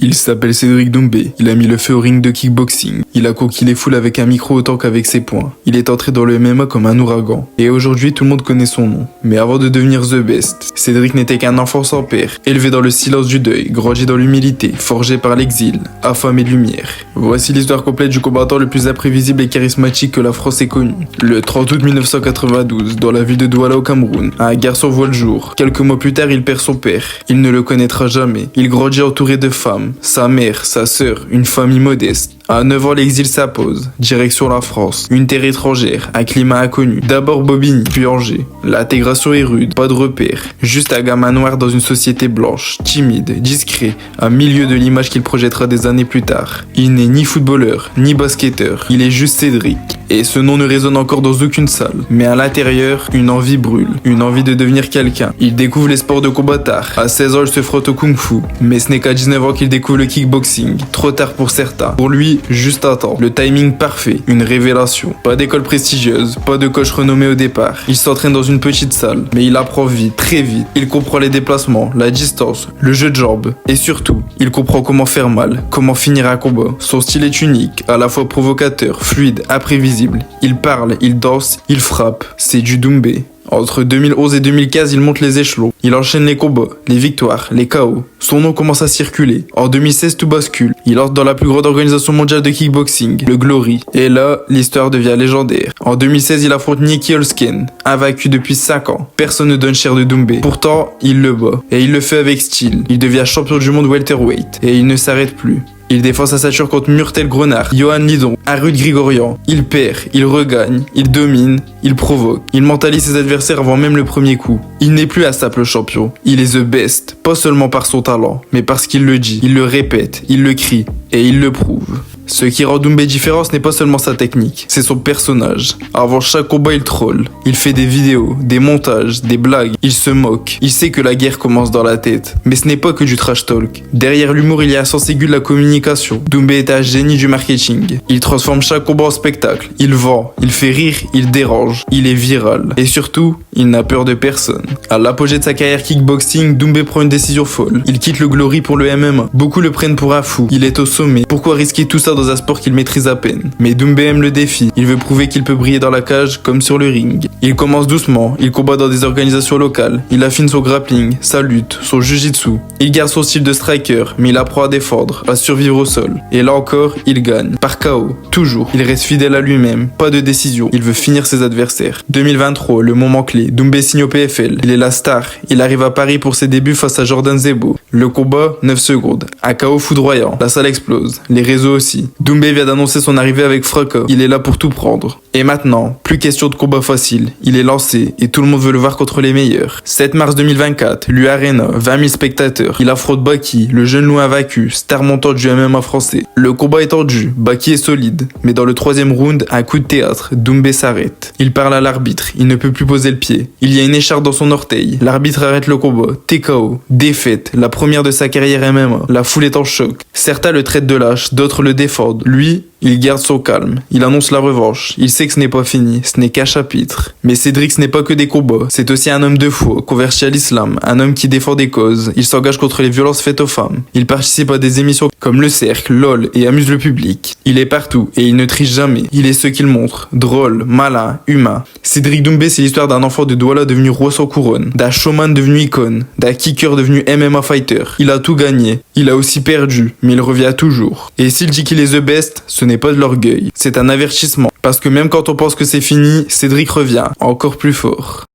Il s'appelle Cédric Doumbé, il a mis le feu au ring de kickboxing. Il a conquis les foules avec un micro autant qu'avec ses poings. Il est entré dans le MMA comme un ouragan. Et aujourd'hui, tout le monde connaît son nom. Mais avant de devenir The Best, Cédric n'était qu'un enfant sans père, élevé dans le silence du deuil, grandi dans l'humilité, forgé par l'exil, affamé de lumière. Voici l'histoire complète du combattant le plus imprévisible et charismatique que la France ait connu. Le 30 août 1992, dans la ville de Douala au Cameroun, un garçon voit le jour. Quelques mois plus tard, il perd son père. Il ne le connaîtra jamais. Il grandit entouré de femmes. Sa mère, sa sœur, une famille modeste. À 9 ans, l'exil s'impose. Direction la France. Une terre étrangère, un climat inconnu. D'abord Bobigny, puis Angers. L'intégration est rude, pas de repères. Juste un gamin noir dans une société blanche, timide, discret, à milieu de l'image qu'il projettera des années plus tard. Il n'est ni footballeur, ni basketteur. Il est juste Cédric. Et ce nom ne résonne encore dans aucune salle. Mais à l'intérieur, une envie brûle. Une envie de devenir quelqu'un. Il découvre les sports de combat tard. À 16 ans, il se frotte au kung-fu. Mais ce n'est qu'à 19 ans qu'il découvre le kickboxing. Trop tard pour certains. Pour lui, juste à temps. Le timing parfait. Une révélation. Pas d'école prestigieuse. Pas de coach renommé au départ. Il s'entraîne dans une petite salle. Mais il apprend vite, très vite. Il comprend les déplacements, la distance, le jeu de jambes. Et surtout, il comprend comment faire mal. Comment finir un combat. Son style est unique. À la fois provocateur, fluide, imprévisible. Il parle, il danse, il frappe. C'est du Doumbé. Entre 2011 et 2015, il monte les échelons. Il enchaîne les combats, les victoires, les KO. Son nom commence à circuler. En 2016, tout bascule. Il entre dans la plus grande organisation mondiale de kickboxing, le Glory. Et là, l'histoire devient légendaire. En 2016, il affronte Nicky Holzken, invaincu depuis 5 ans. Personne ne donne cher de Doumbé. Pourtant, il le bat. Et il le fait avec style. Il devient champion du monde welterweight. Et il ne s'arrête plus. Il défend sa ceinture contre Murtel Grenard, Johan Lidon, Arud Grigorian. Il perd, il regagne, il domine, il provoque. Il mentalise ses adversaires avant même le premier coup. Il n'est plus un simple champion. Il est the best, pas seulement par son talent, mais parce qu'il le dit, il le répète, il le crie et il le prouve. Ce qui rend Doumbé différent, ce n'est pas seulement sa technique, c'est son personnage. Avant chaque combat, il troll. Il fait des vidéos, des montages, des blagues. Il se moque. Il sait que la guerre commence dans la tête. Mais ce n'est pas que du trash talk. Derrière l'humour, il y a un sens aigu de la communication. Doumbé est un génie du marketing. Il transforme chaque combat en spectacle. Il vend, il fait rire, il dérange. Il est viral. Et surtout, il n'a peur de personne. À l'apogée de sa carrière kickboxing, Doumbé prend une décision folle. Il quitte le Glory pour le MMA. Beaucoup le prennent pour un fou. Il est au sommet. Pourquoi risquer tout ça dans un sport qu'il maîtrise à peine? Mais Doumbé aime le défi. Il veut prouver qu'il peut briller dans la cage comme sur le ring. Il commence doucement. Il combat dans des organisations locales. Il affine son grappling, sa lutte, son jujitsu. Il garde son style de striker, mais il apprend à défendre, à survivre au sol. Et là encore, il gagne. Par KO. Toujours. Il reste fidèle à lui-même. Pas de décision. Il veut finir ses adversaires. 2023, le moment clé. Doumbé signe au PFL. Il est la star. Il arrive à Paris pour ses débuts face à Jordan Zebo. Le combat, 9 secondes. Un KO foudroyant. La salle explose. Les réseaux aussi. Doumbé vient d'annoncer son arrivée avec fracas. Il est là pour tout prendre. Et maintenant, plus question de combat facile. Il est lancé et tout le monde veut le voir contre les meilleurs. 7 mars 2024, l'U-Arena, 20 000 spectateurs. Il affronte Baki, le jeune loup invaincu, star montante du MMA français. Le combat est tendu, Baki est solide. Mais dans le 3e round, un coup de théâtre, Doumbé s'arrête. Il parle à l'arbitre, il ne peut plus poser le pied. Il y a une écharpe dans son orteil. L'arbitre arrête le combat. TKO, défaite, la première de sa carrière MMA. La foule est en choc. Certains le traitent de lâche, d'autres le défendent. Lui, il garde son calme, il annonce la revanche, il sait que ce n'est pas fini, ce n'est qu'un chapitre. Mais Cédric, ce n'est pas que des combats, c'est aussi un homme de foi, converti à l'islam, un homme qui défend des causes, il s'engage contre les violences faites aux femmes, il participe à des émissions comme Le Cercle, LOL et amuse le public. Il est partout et il ne triche jamais, il est ce qu'il montre, drôle, malin, humain. Cédric Doumbé, c'est l'histoire d'un enfant de Douala devenu roi sans couronne, d'un showman devenu icône, d'un kicker devenu MMA fighter. Il a tout gagné, il a aussi perdu, mais il revient toujours. Et s'il dit qu'il est the best, ce n'est pas de l'orgueil, c'est un avertissement. Parce que même quand on pense que c'est fini, Cédric revient, encore plus fort.